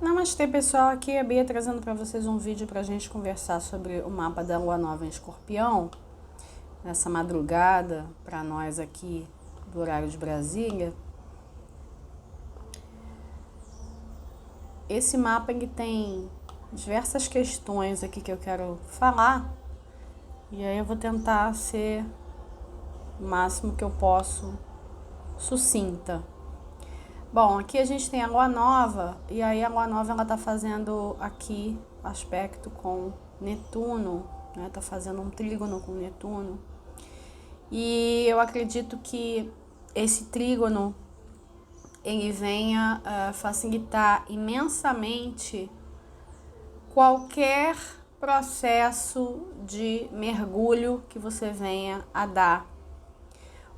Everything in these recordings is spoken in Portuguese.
Namastê, pessoal, aqui é a Bia trazendo para vocês um vídeo para a gente conversar sobre o mapa da Lua Nova em Escorpião, nessa madrugada, para nós aqui do horário de Brasília. Esse mapa ele tem diversas questões aqui que eu quero falar, e aí eu vou tentar ser o máximo que eu posso sucinta. Bom, aqui a gente tem a Lua Nova, e aí a Lua Nova ela tá fazendo aqui aspecto com Netuno, né? Tá fazendo um trígono com Netuno. E eu acredito que esse trígono ele venha facilitar imensamente qualquer processo de mergulho que você venha a dar.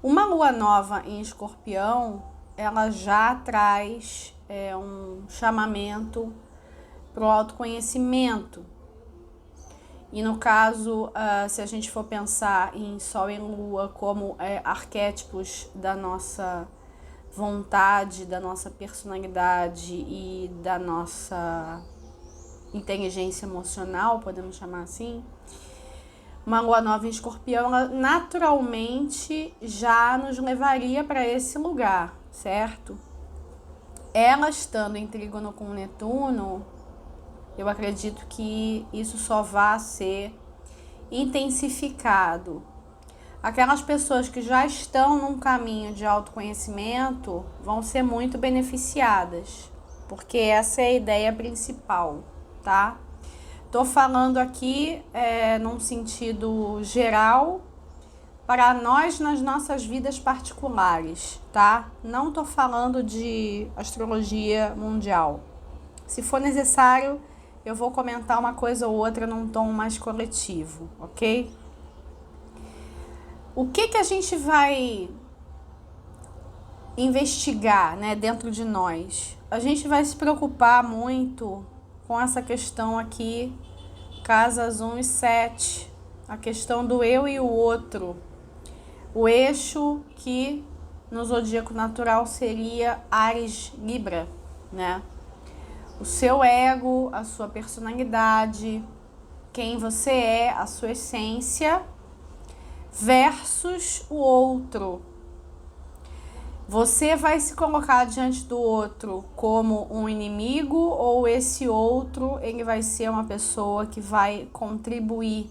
Uma Lua Nova em Escorpião ela já traz um chamamento para o autoconhecimento. E no caso, se a gente for pensar em Sol e Lua como arquétipos da nossa vontade, da nossa personalidade e da nossa inteligência emocional, podemos chamar assim, uma Lua Nova em Escorpião, ela naturalmente já nos levaria para esse lugar, certo? Ela estando em trígono com Netuno, eu acredito que isso só vai ser intensificado. Aquelas pessoas que já estão num caminho de autoconhecimento vão ser muito beneficiadas, porque essa é a ideia principal, tá? Tô falando aqui num sentido geral para nós nas nossas vidas particulares, tá? Não tô falando de astrologia mundial. Se for necessário, eu vou comentar uma coisa ou outra num tom mais coletivo, ok? O que a gente vai investigar, né, dentro de nós? A gente vai se preocupar muito com essa questão aqui, casas 1 e 7, a questão do eu e o outro. O eixo que no zodíaco natural seria Áries Libra, né? O seu ego, a sua personalidade, quem você é, a sua essência, versus o outro. Você vai se colocar diante do outro como um inimigo ou esse outro ele vai ser uma pessoa que vai contribuir?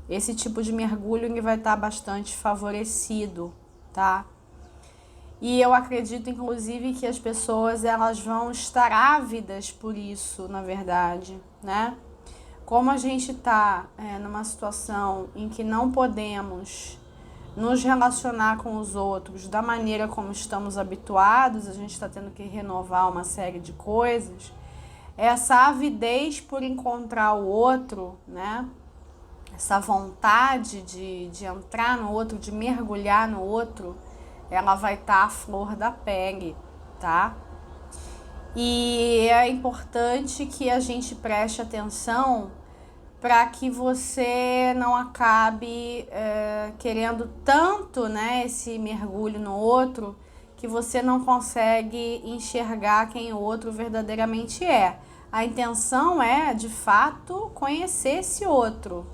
Esse tipo de mergulho ele vai estar bastante favorecido, tá? E eu acredito, inclusive, que as pessoas elas vão estar ávidas por isso, na verdade, né? Como a gente está numa situação em que não podemos nos relacionar com os outros da maneira como estamos habituados, a gente está tendo que renovar uma série de coisas, essa avidez por encontrar o outro, né? Essa vontade de entrar no outro, de mergulhar no outro, ela vai estar à flor da pele, tá? E é importante que a gente preste atenção para que você não acabe querendo tanto, né, esse mergulho no outro, que você não consegue enxergar quem o outro verdadeiramente é. A intenção é, de fato, conhecer esse outro.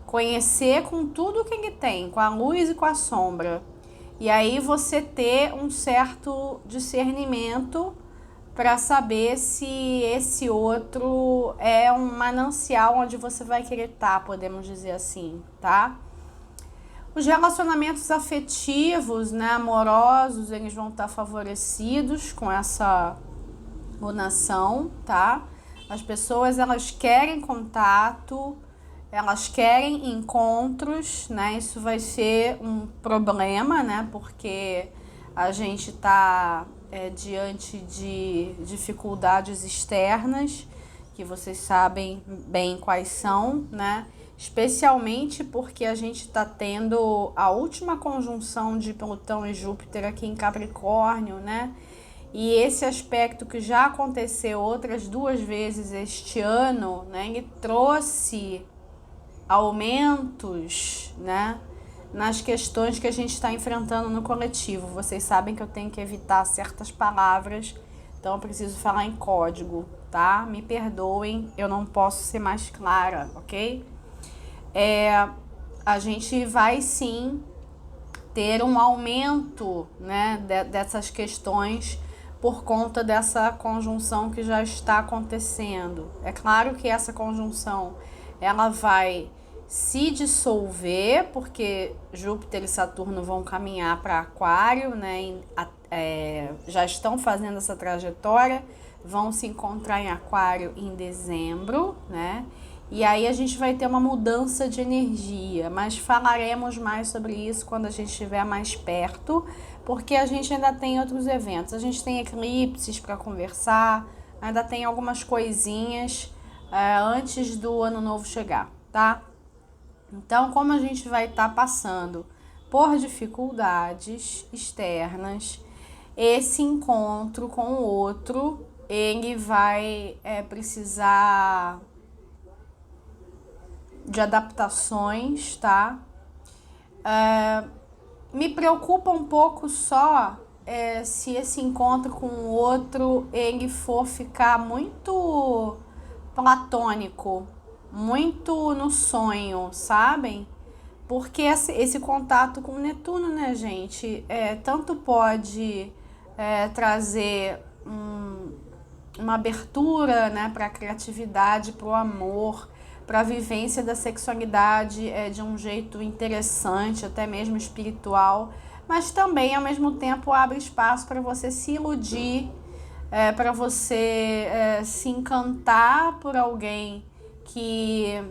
Conhecer com tudo que ele tem, com a luz e com a sombra. E aí você ter um certo discernimento para saber se esse outro é um manancial onde você vai querer estar, podemos dizer assim, tá? Os relacionamentos afetivos, né, amorosos, eles vão estar favorecidos com essa lunação, tá? As pessoas, elas querem contato, elas querem encontros, né? Isso vai ser um problema, né? Porque a gente tá diante de dificuldades externas, que vocês sabem bem quais são, né? Especialmente porque a gente está tendo a última conjunção de Plutão e Júpiter aqui em Capricórnio, né? E esse aspecto que já aconteceu outras 2 vezes este ano, né? Ele trouxe aumentos, né, nas questões que a gente está enfrentando no coletivo. Vocês sabem que eu tenho que evitar certas palavras, então eu preciso falar em código, tá? Me perdoem, eu não posso ser mais clara, ok? A gente vai sim ter um aumento, né, dessas questões por conta dessa conjunção que já está acontecendo. É claro que essa conjunção ela vai se dissolver, porque Júpiter e Saturno vão caminhar para Aquário, né? Já estão fazendo essa trajetória, vão se encontrar em Aquário em dezembro, né? E aí a gente vai ter uma mudança de energia, mas falaremos mais sobre isso quando a gente estiver mais perto, porque a gente ainda tem outros eventos. A gente tem eclipses para conversar, ainda tem algumas coisinhas antes do ano novo chegar, tá? Então, como a gente vai estar passando por dificuldades externas, esse encontro com o outro, ele vai precisar de adaptações, tá? Me preocupa um pouco só se esse encontro com o outro ele for ficar muito platônico, muito no sonho, sabem? Porque esse contato com Netuno, né, gente, tanto pode trazer uma abertura, né, para a criatividade, para o amor, para a vivência da sexualidade de um jeito interessante, até mesmo espiritual, mas também, ao mesmo tempo, abre espaço para você se iludir, para você se encantar por alguém que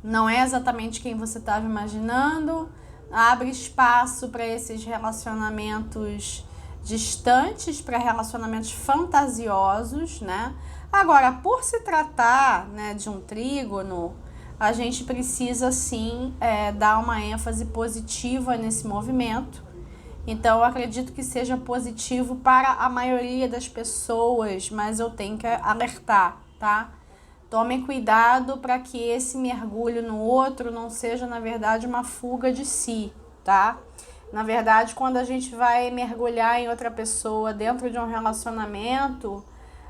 não é exatamente quem você estava imaginando, abre espaço para esses relacionamentos distantes, para relacionamentos fantasiosos, né? Agora, por se tratar, né, de um trígono, a gente precisa sim dar uma ênfase positiva nesse movimento. Então, eu acredito que seja positivo para a maioria das pessoas, mas eu tenho que alertar, tá? Tomem cuidado para que esse mergulho no outro não seja, na verdade, uma fuga de si, tá? Na verdade, quando a gente vai mergulhar em outra pessoa dentro de um relacionamento,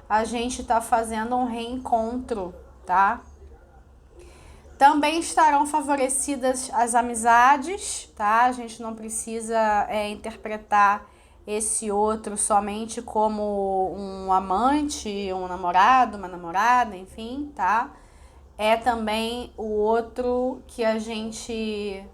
a gente está fazendo um reencontro, tá? Também estarão favorecidas as amizades, tá? A gente não precisa interpretar esse outro somente como um amante, um namorado, uma namorada, enfim, tá? É também o outro que a gente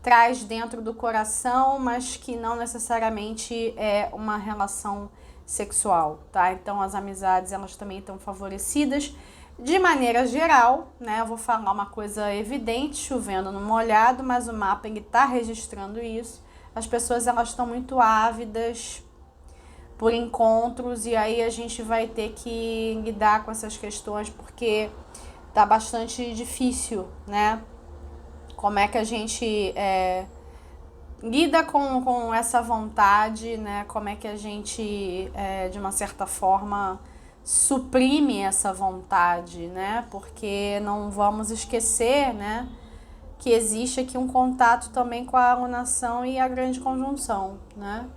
traz dentro do coração, mas que não necessariamente é uma relação sexual, tá? Então as amizades, elas também estão favorecidas. De maneira geral, né, eu vou falar uma coisa evidente, chovendo no molhado, mas o mapa ele tá registrando isso. As pessoas, elas estão muito ávidas por encontros e aí a gente vai ter que lidar com essas questões porque tá bastante difícil, né? Como é que a gente lida com essa vontade, né? Como é que a gente, de uma certa forma, suprime essa vontade, né? Porque não vamos esquecer, né, que existe aqui um contato também com a alunação e a grande conjunção, né?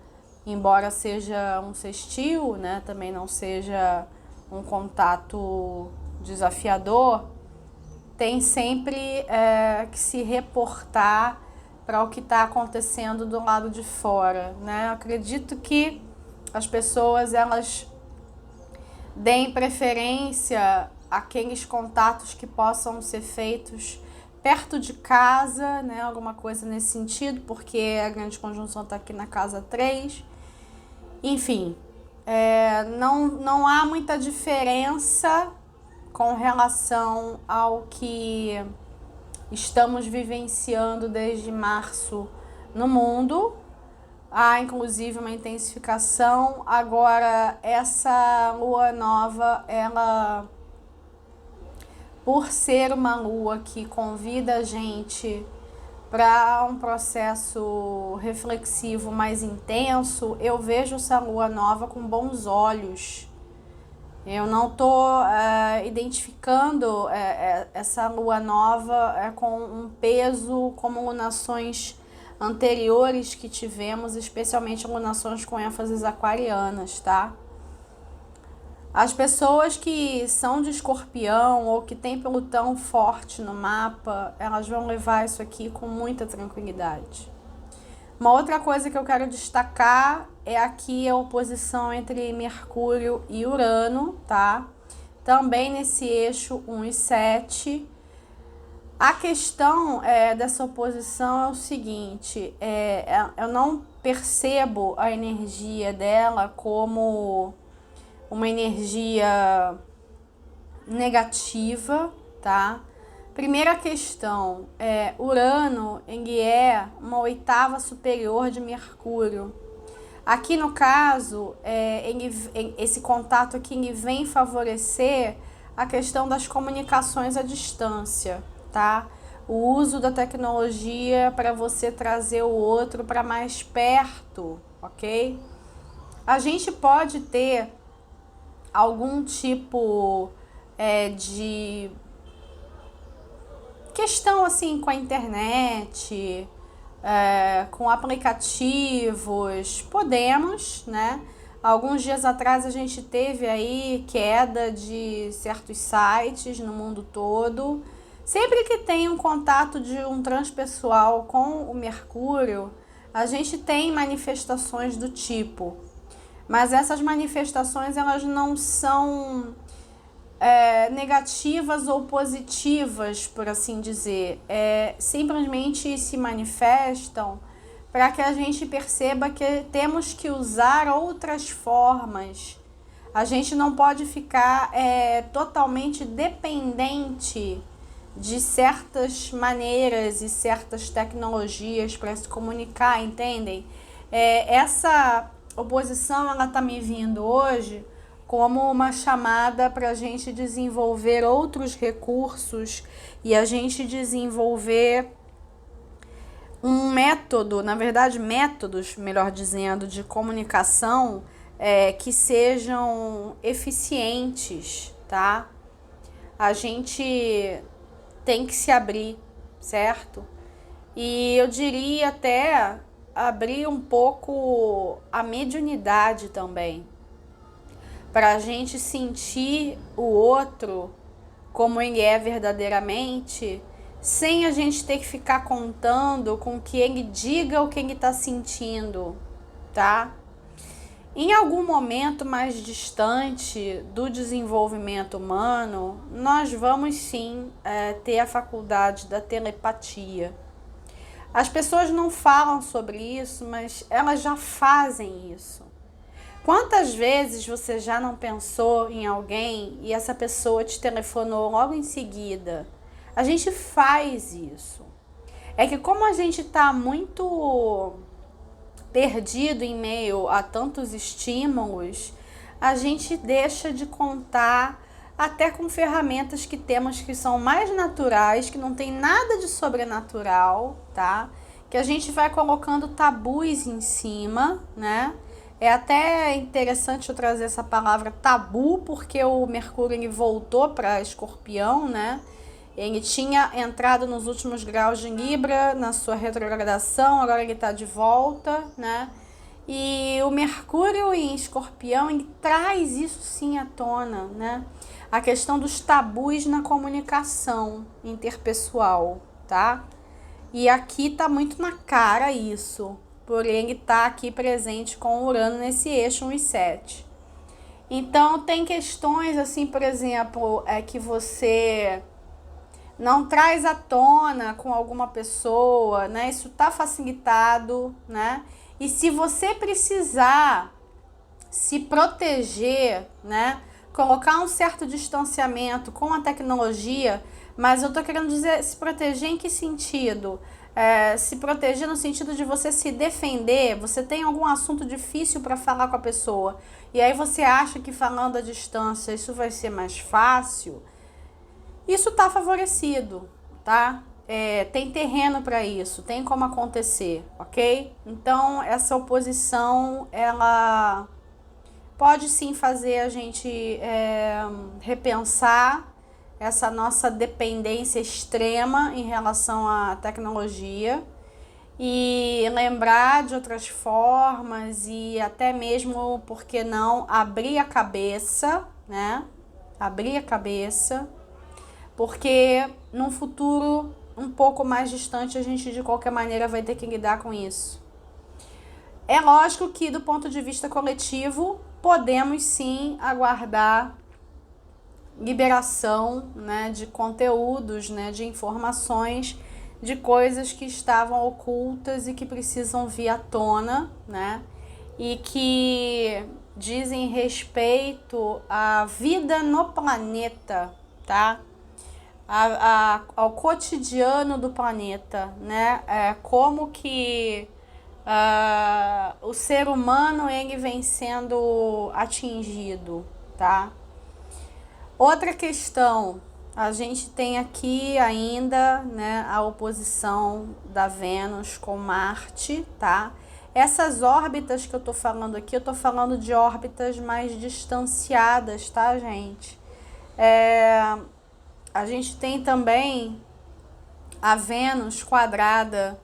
Embora seja um sextil, né, também não seja um contato desafiador, tem sempre que se reportar para o que está acontecendo do lado de fora, né? Eu acredito que as pessoas, elas deem preferência àqueles contatos que possam ser feitos perto de casa, né? Alguma coisa nesse sentido, porque a grande conjunção está aqui na casa 3. Enfim, não há muita diferença com relação ao que estamos vivenciando desde março no mundo. Há inclusive uma intensificação. Agora, essa lua nova, ela, por ser uma lua que convida a gente para um processo reflexivo mais intenso, eu vejo essa lua nova com bons olhos. Eu não estou identificando essa lua nova com um peso como lunações anteriores que tivemos, especialmente lunações com ênfases aquarianas, tá? As pessoas que são de Escorpião ou que têm Plutão forte no mapa, elas vão levar isso aqui com muita tranquilidade. Uma outra coisa que eu quero destacar é aqui a oposição entre Mercúrio e Urano, tá? Também nesse eixo 1 e 7. A questão dessa oposição é o seguinte, eu não percebo a energia dela como uma energia negativa, tá? Primeira questão, Urano, ele é uma oitava superior de Mercúrio. Aqui no caso, esse contato aqui ele vem favorecer a questão das comunicações à distância, tá? O uso da tecnologia para você trazer o outro para mais perto, ok? A gente pode ter algum tipo de questão assim com a internet, com aplicativos, podemos, né? Alguns dias atrás a gente teve aí queda de certos sites no mundo todo. Sempre que tem um contato de um transpessoal com o Mercúrio, a gente tem manifestações do tipo. Mas essas manifestações elas não são negativas ou positivas, por assim dizer. Simplesmente se manifestam para que a gente perceba que temos que usar outras formas. A gente não pode ficar totalmente dependente de certas maneiras e certas tecnologias para se comunicar, entendem? Essa oposição ela tá me vindo hoje como uma chamada para a gente desenvolver outros recursos e a gente desenvolver um método, na verdade métodos, melhor dizendo, de comunicação que sejam eficientes, tá? A gente tem que se abrir, certo? E eu diria até abrir um pouco a mediunidade também, para a gente sentir o outro como ele é verdadeiramente, sem a gente ter que ficar contando com que ele diga o que ele está sentindo, tá? Em algum momento mais distante do desenvolvimento humano, nós vamos sim ter a faculdade da telepatia. As pessoas não falam sobre isso, mas elas já fazem isso. Quantas vezes você já não pensou em alguém e essa pessoa te telefonou logo em seguida? A gente faz isso. É que como a gente está muito perdido em meio a tantos estímulos, a gente deixa de contar até com ferramentas que temos que são mais naturais, que não tem nada de sobrenatural, tá? Que a gente vai colocando tabus em cima, né? É até interessante eu trazer essa palavra tabu, porque o Mercúrio ele voltou para Escorpião, né? Ele tinha entrado nos últimos graus de Libra, na sua retrogradação, agora ele está de volta, né? E o Mercúrio em Escorpião, ele traz isso sim à tona, né? A questão dos tabus na comunicação interpessoal, tá? E aqui tá muito na cara isso, porém ele tá aqui presente com o Urano nesse eixo 1 e 7. Então tem questões assim, por exemplo, que você não traz à tona com alguma pessoa, né? Isso tá facilitado, né? E se você precisar se proteger, né? Colocar um certo distanciamento com a tecnologia, mas eu tô querendo dizer se proteger em que sentido? Se proteger no sentido de você se defender, você tem algum assunto difícil para falar com a pessoa, e aí você acha que falando à distância isso vai ser mais fácil, isso tá favorecido, tá? Tem terreno para isso, tem como acontecer, ok? Então essa oposição, ela pode sim fazer a gente repensar essa nossa dependência extrema em relação à tecnologia e lembrar de outras formas e até mesmo, por que não, abrir a cabeça, né? Abrir a cabeça, porque num futuro um pouco mais distante a gente de qualquer maneira vai ter que lidar com isso. É lógico que do ponto de vista coletivo podemos sim aguardar liberação, né, de conteúdos, né, de informações, de coisas que estavam ocultas e que precisam vir à tona, né, e que dizem respeito à vida no planeta, tá? Ao cotidiano do planeta, né? Como que o ser humano ele vem sendo atingido, tá? Outra questão, a gente tem aqui ainda, né, a oposição da Vênus com Marte, tá? Essas órbitas que eu tô falando aqui, eu tô falando de órbitas mais distanciadas, tá, gente? A gente tem também a Vênus quadrada,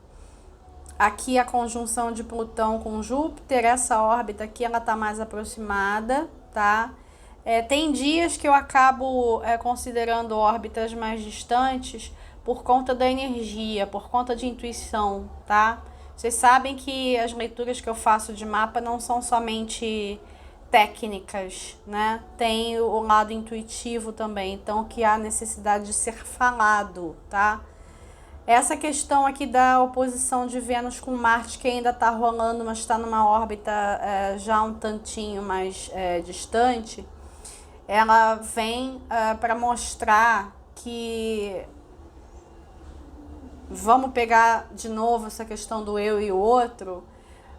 aqui a conjunção de Plutão com Júpiter, essa órbita aqui ela tá mais aproximada, tá? Tem dias que eu acabo considerando órbitas mais distantes por conta da energia, por conta de intuição, tá? Vocês sabem que as leituras que eu faço de mapa não são somente técnicas, né? Tem o lado intuitivo também, então que há necessidade de ser falado, tá? Essa questão aqui da oposição de Vênus com Marte, que ainda está rolando, mas está numa órbita já um tantinho mais distante, ela vem para mostrar que vamos pegar de novo essa questão do eu e o outro,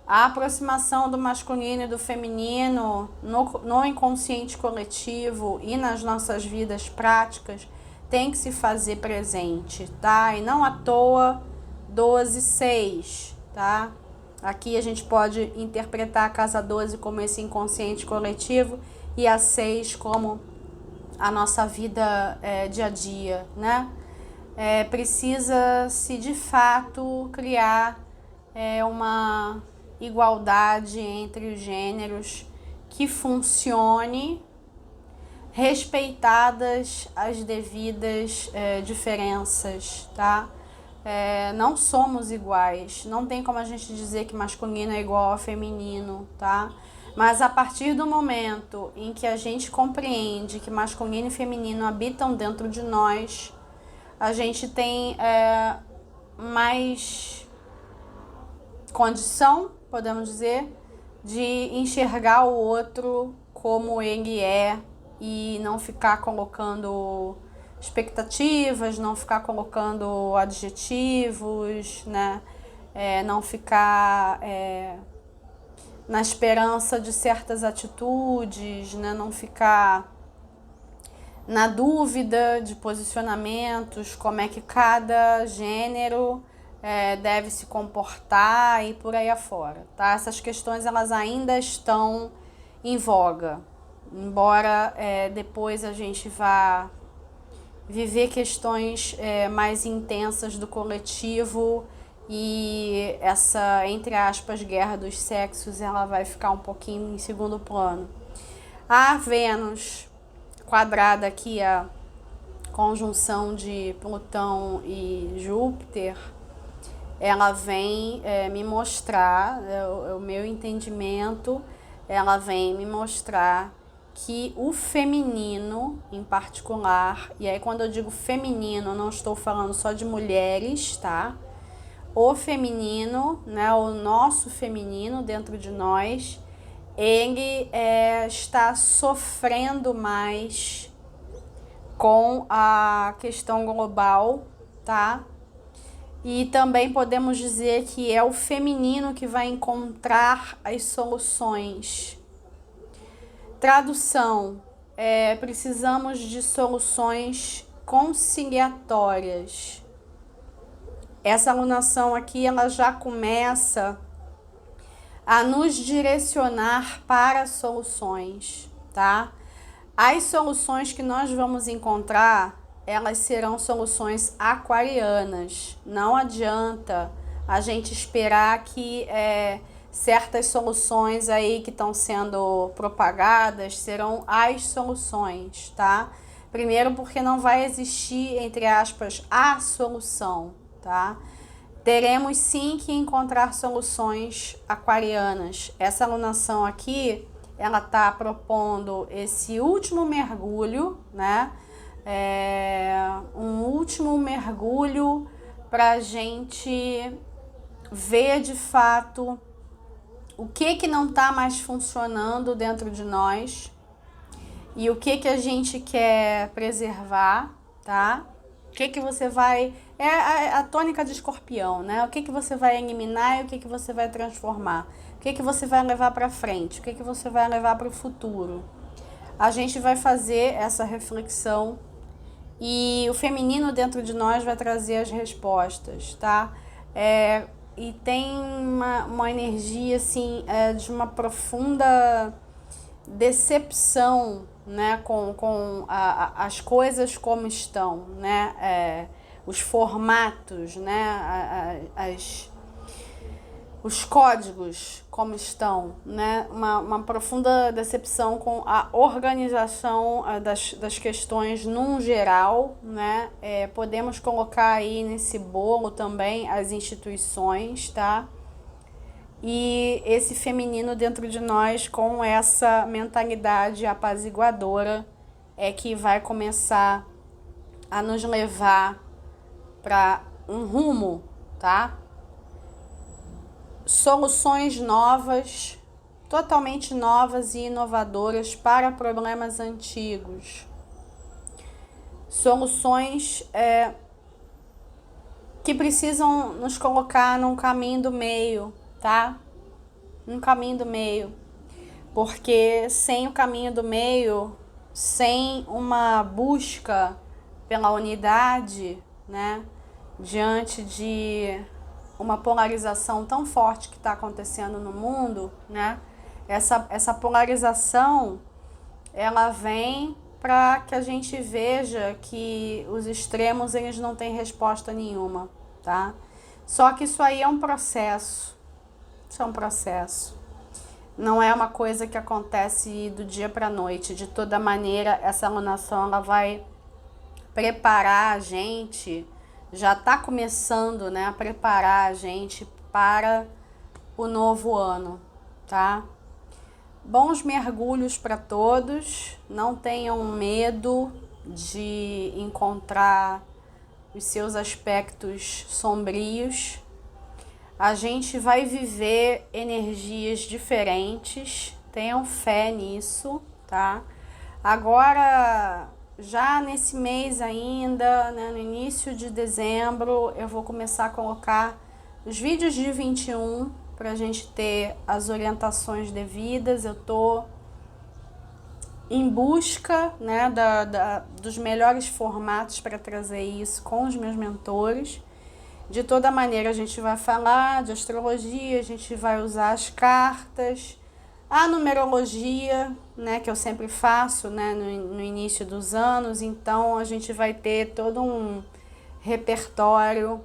a aproximação do masculino e do feminino no inconsciente coletivo e nas nossas vidas práticas tem que se fazer presente, tá? E não à toa 12/6, tá? Aqui a gente pode interpretar a casa 12 como esse inconsciente coletivo e a 6 como a nossa vida dia a dia, né? Precisa-se de fato criar uma igualdade entre os gêneros que funcione, respeitadas as devidas diferenças, tá? Não somos iguais, não tem como a gente dizer que masculino é igual a feminino, tá? Mas a partir do momento em que a gente compreende que masculino e feminino habitam dentro de nós, a gente tem mais condição, podemos dizer, de enxergar o outro como ele é e não ficar colocando expectativas, não ficar colocando adjetivos, né? Não ficar na esperança de certas atitudes, né? Não ficar na dúvida de posicionamentos, como é que cada gênero deve se comportar e por aí afora, tá? Essas questões elas ainda estão em voga, embora depois a gente vá viver questões mais intensas do coletivo e essa, entre aspas, guerra dos sexos, ela vai ficar um pouquinho em segundo plano. A Vênus quadrada aqui, a conjunção de Plutão e Júpiter, ela vem me mostrar, o meu entendimento, ela vem me mostrar que o feminino em particular, e aí quando eu digo feminino, eu não estou falando só de mulheres, tá? O feminino, né, o nosso feminino dentro de nós, ele está sofrendo mais com a questão global, tá? E também podemos dizer que é o feminino que vai encontrar as soluções. Tradução, precisamos de soluções conciliatórias. Essa alunação aqui, ela já começa a nos direcionar para soluções, tá? As soluções que nós vamos encontrar, elas serão soluções aquarianas. Não adianta a gente esperar que certas soluções aí que estão sendo propagadas serão as soluções, tá? Primeiro porque não vai existir, entre aspas, a solução, tá? Teremos sim que encontrar soluções aquarianas. Essa alunação aqui, ela tá propondo esse último mergulho, né? Um último mergulho pra gente ver de fato o que não está mais funcionando dentro de nós e o que a gente quer preservar, tá? O que você vai... É a tônica de Escorpião, né? O que você vai eliminar e o que você vai transformar. O que você vai levar para frente, o que você vai levar para o futuro. A gente vai fazer essa reflexão e o feminino dentro de nós vai trazer as respostas, tá? E tem uma energia, assim, de uma profunda decepção, né, com as coisas como estão, né, os formatos, né, os códigos como estão, né, uma profunda decepção com a organização das questões num geral, né, podemos colocar aí nesse bolo também as instituições, tá, e esse feminino dentro de nós com essa mentalidade apaziguadora que vai começar a nos levar para um rumo, tá? Soluções novas, totalmente novas e inovadoras para problemas antigos. Soluções que precisam nos colocar num caminho do meio, tá? Um caminho do meio. Porque sem o caminho do meio, sem uma busca pela unidade, né? Diante de uma polarização tão forte que está acontecendo no mundo, né? Essa polarização, ela vem para que a gente veja que os extremos, eles não têm resposta nenhuma, tá? Só que isso aí é um processo. Isso é um processo. Não é uma coisa que acontece do dia para a noite. De toda maneira, essa alunação, ela vai preparar a gente, já está começando, né, a preparar a gente para o novo ano, tá? Bons mergulhos para todos. Não tenham medo de encontrar os seus aspectos sombrios. A gente vai viver energias diferentes, tenham fé nisso, tá? Agora, já nesse mês ainda, né, no início de dezembro, eu vou começar a colocar os vídeos de 21 para a gente ter as orientações devidas. Eu tô em busca, né, dos melhores formatos para trazer isso com os meus mentores. De toda maneira, a gente vai falar de astrologia, a gente vai usar as cartas, a numerologia, né, que eu sempre faço, né, no início dos anos. Então, a gente vai ter todo um repertório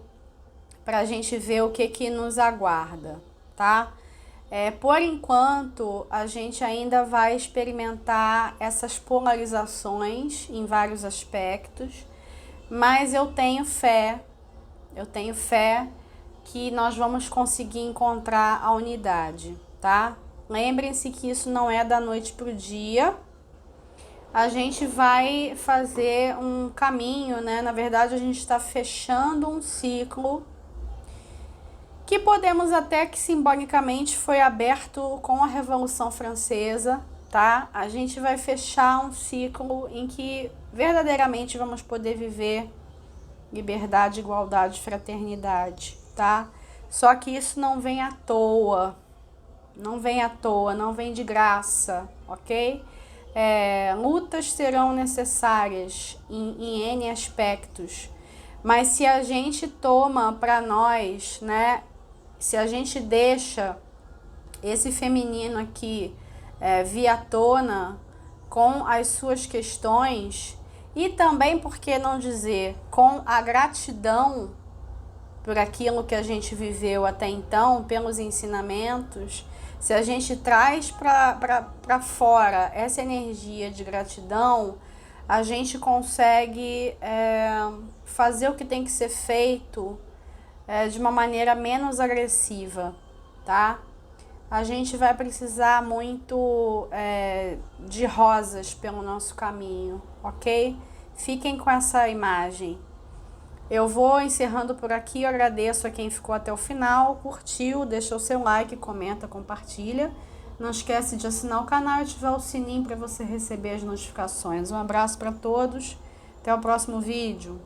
para a gente ver o que nos aguarda, tá? Por enquanto, a gente ainda vai experimentar essas polarizações em vários aspectos, mas eu tenho fé que nós vamos conseguir encontrar a unidade, tá? Lembrem-se que isso não é da noite pro dia. A gente vai fazer um caminho, né? Na verdade, a gente está fechando um ciclo que podemos até que simbolicamente foi aberto com a Revolução Francesa, tá? A gente vai fechar um ciclo em que verdadeiramente vamos poder viver liberdade, igualdade, fraternidade, tá? Só que isso não vem à toa, não vem de graça, ok? Lutas serão necessárias em N aspectos, mas se a gente toma para nós, né? Se a gente deixa esse feminino aqui vir à tona com as suas questões, e também, por que não dizer, com a gratidão por aquilo que a gente viveu até então, pelos ensinamentos, se a gente traz para fora essa energia de gratidão, a gente consegue fazer o que tem que ser feito de uma maneira menos agressiva, tá? A gente vai precisar muito de rosas pelo nosso caminho, ok? Fiquem com essa imagem. Eu vou encerrando por aqui, eu agradeço a quem ficou até o final, curtiu, deixa o seu like, comenta, compartilha. Não esquece de assinar o canal e ativar o sininho para você receber as notificações. Um abraço para todos, até o próximo vídeo.